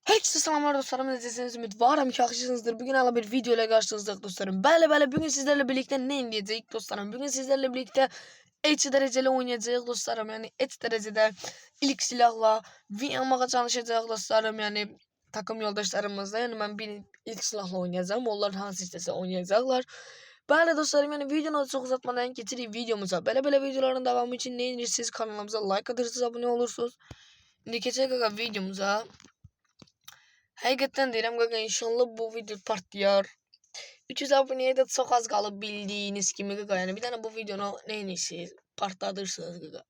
Herkese selamlar dostlarım. İzlediğiniz ümit varım ki akışınızdır. Bugün hala bir video ile karşınızdayım dostlarım. Böyle bugün sizlerle birlikte ne inleyeceğiz dostlarım? Bugün sizlerle birlikte H dereceli oynayacağız dostlarım. Yani H derecede ilk silahla win almaya çalışacağız dostlarım. Yani takım yoldaşlarımızla. Yani ben bir ilk silahla oynayacağım. Onlar hangi istese oynayacaklar. Böyle dostlarım, yani videoyu çok uzatmadan getireyim videomuza. Böyle videoların devamı için ne indirirsiniz, kanalımıza like atırsınız, abone olursunuz. Şimdi geçelim videomuza. Hakikaten deyirəm qaqa, inşallah bu video partlayar. 300 aboneye de çok az qalıb bildiğiniz kimi qaqa. Yani bir tane bu videonu neyinirsiniz, partladırsınız qaqa.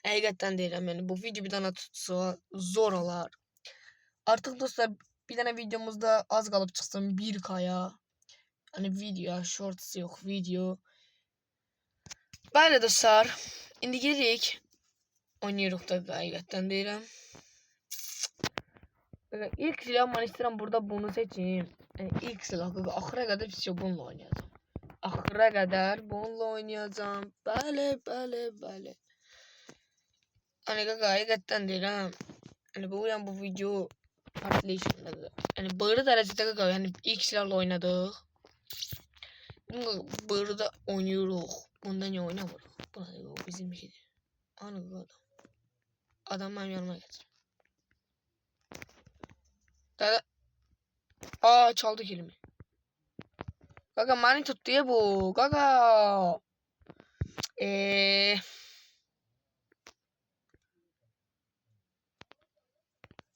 Hakikaten deyirəm, yani bu video bir tane tutsa zor olar. Artık dostlar bir tane videomuzda az qalıb çıxsın 1K'ya. Hani video, shorts yok, video. Böyle dostlar, indi giririk. Oynayırıq da hakikaten deyirəm. İlk silah ben istedim burada bunu seçeyim. Yani ilk silah ahıra kadar bir bununla oynayacağım. Ahıra kadar bununla oynayacağım. Böyle. Hani gaga hakikaten değil ha. Hani bu video partlayışında. Yani böyle derecede gaga, yani ilk silahla oynadık. Böyle da oynuyoruz. Bundan niye oynamıyoruz? Bu bizim bir şeydir. Anı adam. Adam benim yanıma getir. Çaldı kelimi. Gaga mani tuttu ya bu. Gaga.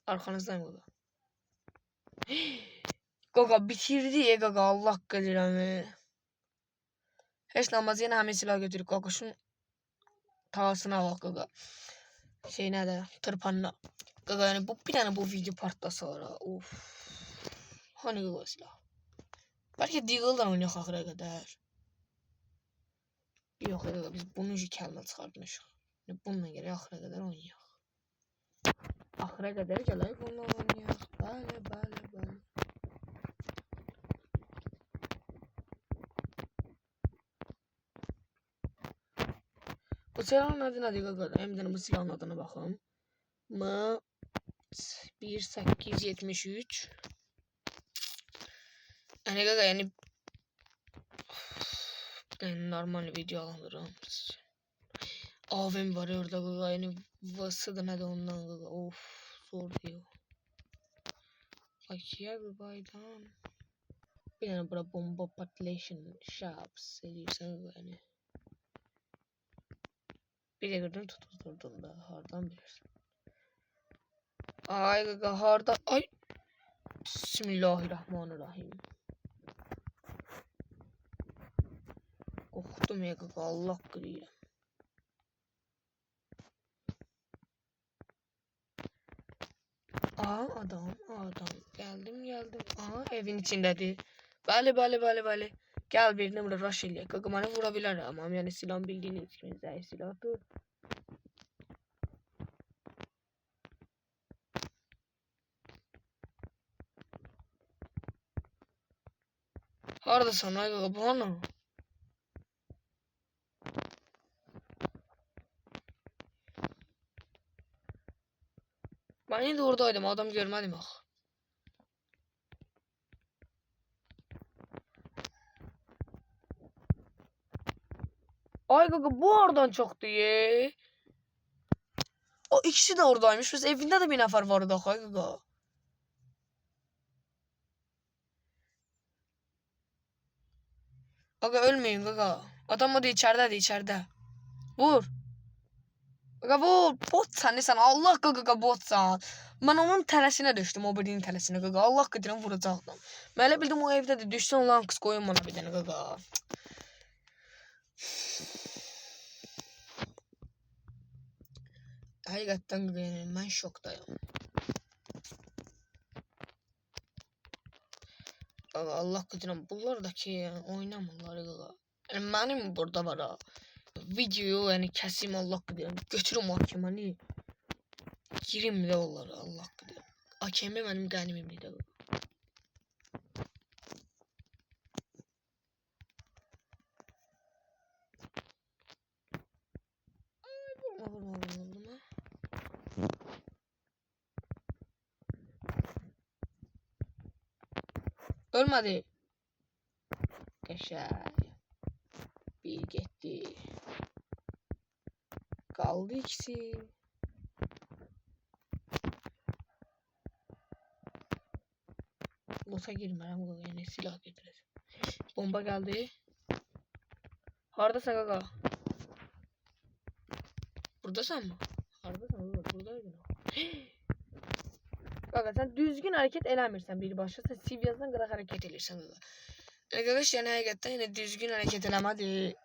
Arkanızdayım gaga. Gaga bitirdi ya gaga, Allah kadiremi. Hiç namaz yine hemen silah götürüp gaga şunun tavasına bak gaga. Şey nerede? Tırpanına. Gaga yani bu bir tane bu video partlasa var ha. Of. Hani gaga silah. Belki Deagle'dan oynuyor ahıra kadar. Yok gaga, biz bunun için kelime çıkartmışıq. Yani bununla göre ahıra kadar oynuyor. Ahıra kadar gələk bununla oynayaq. Böyle. Bu silahın adı nədir qaqa? Hem de bu silahın adına baxım. M1873. Yani qaqa, yani normal video alıram. AVM var orada qaqa. Yani vası da nədir ondan qaqa. Of, zor diyor. Akiya qaqaydan. Bir tane bura bomba patlayışın shops edirsən qaqa yani. Bir de gördün tutuldurdun da hardan bilirsin. Ay gaga harda. Ay. Bismillahirrahmanirrahim. Korktum ya gaga, Allah kırıyor. Adam. Geldim. Evin içindedir. Böyle. Gel birine burada rush ile. Gaga bana vurabilir ama yani silah bildiğiniz gibi zayıf silahtır. Harda sana gaga bana. Ben yine de oradaydım, adam görmedim ah. Ay gaga bu oradan çıktı ye. O ikisi de oradaymış. Biz evinde de bir nefer vardı ay gaga. Gaga ölmeyin gaga. Adam o da içeride. Vur. Gaga vur. Botsan sen, Allah gaga botsan. Ben onun tələsine düştüm, o birinin tələsine gaga. Allah qadirəm vuracaqdım. Mən elə bildim o evdədir. Düşsən lan qız koyun bana bir dənə gaga. Həqiqətən gaga, mən şokdayım. Gaga Allah qadirəm bunlar da ki oynamırlar gaga. Yani benim burada var ha. Videoyu yani kesim Allah qadirəm. Götürüm hakiməni. Girim de onları Allah qadirəm. Hakemi benim qənimimdir də. Vurma. Ölmedi. Geçer. Bir gitti. Kaldı ikisi. Loot'a girmem bu yani silah getiririz. Bomba geldi. Haradasın kaka? Buradasın mı? Haradasın kaka, buradaydın. Kaka sen düzgün hareket eləmirsən bir başa. Sen Sivyazdan qıraq hareket elirsən kaka. Arkadaş yani hakikaten yine düzgün hareket eləmədi.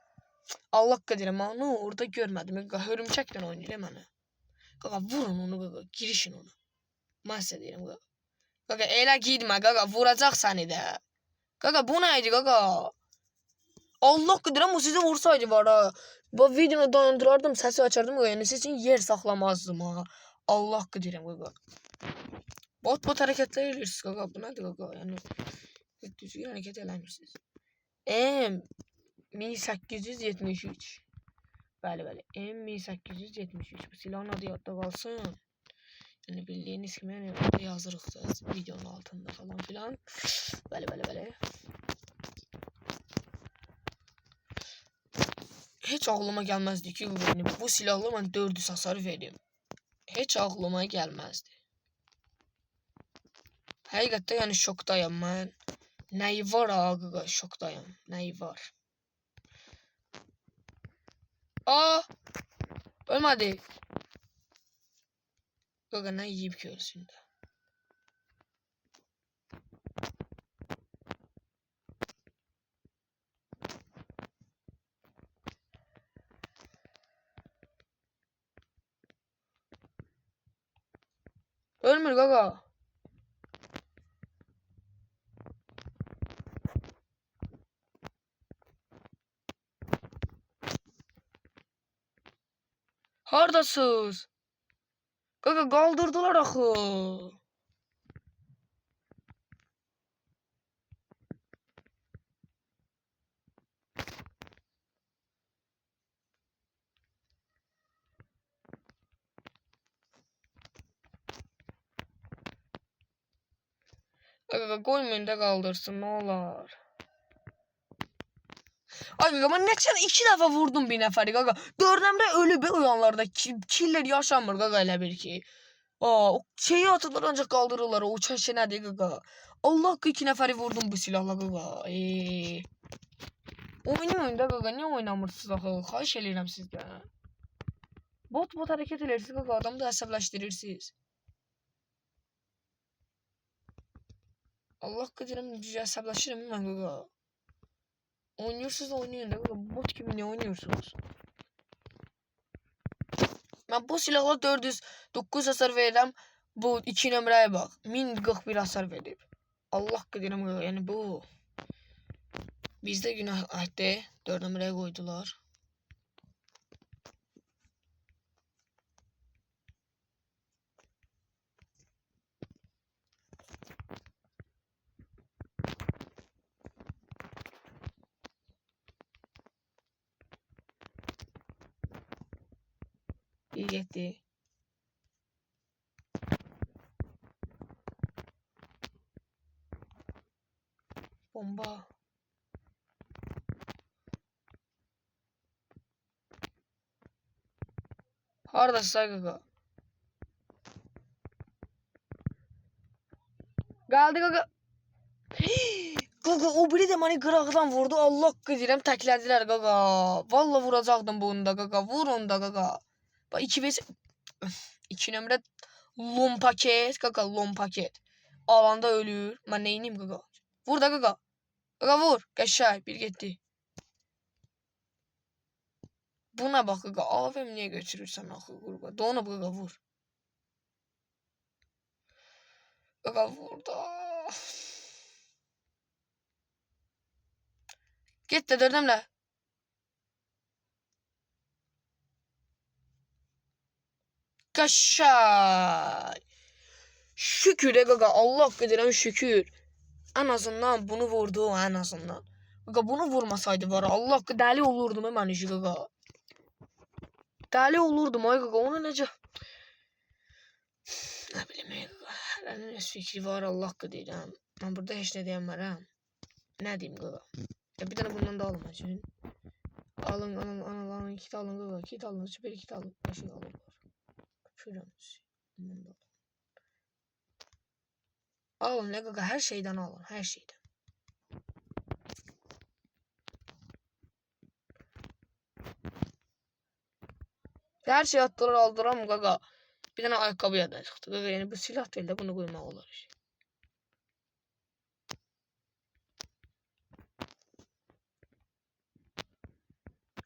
Allah qadirəm onu orada görmədim. Kaka hörümçəklə oynayır mənə. Kaka vurun onu kaka, girişin onu. Mən sizə deyirəm kaka. Kaka elə gitmə kaka, vuracaq səni də. Kaka bu neydi kaka? Allah qadirəm o sizi vursaydı var ha. Bu videonu dayandırardım, səsi açardım kaka. Yəni sizin yer saxlamazdım ha. Allah qadirəm kaka. Bot hareketler edirsiniz kaka. Bu nədir kaka? Yəni düzgün hareket eləmirsiniz. M1873. Bəli. M1873. Bu silahın adı yadda qalsın. Yani bildiğiniz gibi yani orada yazırıq da videonun altında falan filan. Bəli. Hiç ağlıma gelmezdi ki yani bu silahla ben 400 hasar vereyim. Hiç ağlıma gelmezdi. Həqiqətdə yani şokdayım mən. Nəyi var ağa, şokdayım. Nəyi var? Aa! Ölmədi. Qaqa nə yiyib ki ölsün də. Ölmür qaqa. Hardasız? Qaqa qaldırdılar axı. Qaqa qoymayın da qaldırsın, nə olar. Ay qaqa mən neçə 2 dəfə vurdum bir nəfəri qaqa. Dördəmdə ölüb uyanlarda killer yaşamır qaqa elə bir ki. Aa, şeyi atırlar ancaq qaldırırlar o uçan şey nədir qaqa. Allah ki 2 nəfəri vurdum bu silahla qaqa. Oynayın da qaqa, niyə oynamırsınız axı? Xahiş eləyirəm sizdən. Bot hareket edirsiniz qaqa, adamı da əsəbləşdirirsiniz. Allah qadirəm əsəbləşirəm mən qaqa. Oynuyorsunuz da oynayın da qaqa, bot gibi ne oynuyorsunuz? Ben bu silahla 409 hasar verirəm. Bu 2 nömrəyə bax. 1041 hasar verib. Allah qadirəm qaqa, yəni bu. Bizdə günah etdi. 4 nömrəyə qoydular. İyi getdi. Bomba. Hardasın qaqa? Qaldı qaqa. Qaqa o biri də məni qıraqdan vurdu. Allah qadirəm təklədilər qaqa. Valla vuracaqdım bunu da qaqa. Vurun da qaqa. Bak 2 nömrə lom paket qaqa, lom paket. Alanda ölür. Mən neyniyim qaqa? Vur da qaqa. Qaqa vur. Qəşəng bir getdi. Buna bax qaqa. AVM niyə götürürsən axı qurba? Donub qaqa vur. Qaqa vur da. Get də dördəmlə. Kaşay. Şükür qaqa, Allah qadirəm şükür. En azından bunu vurdu, en azından. Qaqa bunu vurmasaydı var, Allah dəli olurdum mən işi qaqa. Dəli olurdum ay qaqa, onu necə? Nə bilim qaqa, hələ öz fikri var, Allah qadirəm. Ben burada heç nə deyən var ha. Nə deyim qaqa? Ya bir tane bundan da alın üçün. Alın kit alın qaqa. Kit alın, süper kit alın. Her şey alın. Şuramız. Bundan da alın. Alın ne qaqa, her şeyden alın, her şeyden. Her şey attılar aldıram qaqa. Bir tane ayakkabıya da çıktı qaqa. Yani bu silah değil de bunu koymaq olar işte.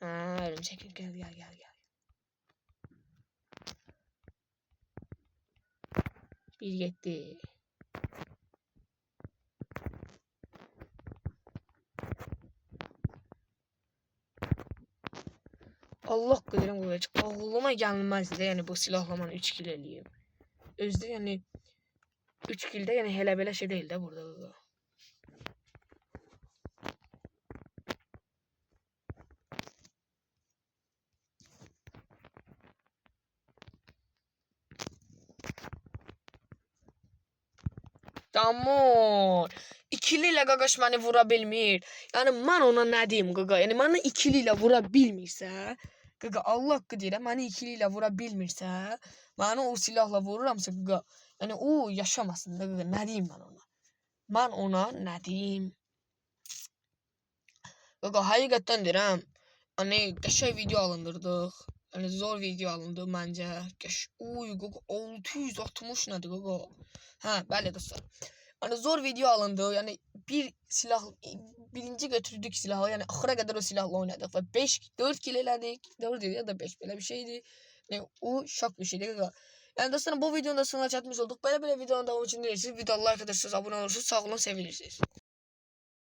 Ha, örümcek gel. Bir gitti. Allah qadərəm qoyacaq. Ağlıma gəlməzdi yəni bu silahlamanı 3 kill eləyim. Özdə yəni 3 killdə yəni hələ belə şey deyil də burada qaqa. Damon. İkili ilə qaqaş məni vura bilmir. Yəni mən ona nə deyim qaqa? Yəni məni ikili ilə vura bilmirsə, qaqa Allah haqqı deyirəm, məni ikili ilə vura bilmirsə, məni o silahla vururamsa qaqa, yəni o yaşamasın da qaqa, nə deyim mən ona? Mən ona nə deyim? Qaqa həqiqətən deyirəm, hani qəşəng video alındırdıq. Yəni zor video alındı məncə. Uy qaqa 660 nədir qaqa? Hə, bəli dostlar. Hani zor video alındı. Yani birinci götürdük silahı. Yani ahıra kadar o silahla oynadık ve 4 kill elədik. 4 ya da 5 böyle bir şeydi. Yani o şok bir şeydi. Yani dostlarım bu videonun da sonuna çatmış olduk. Böyle videonun devamı için değilsiniz. Videoya like edersiniz, abone olursunuz. Sağ olun, sevilirsiniz.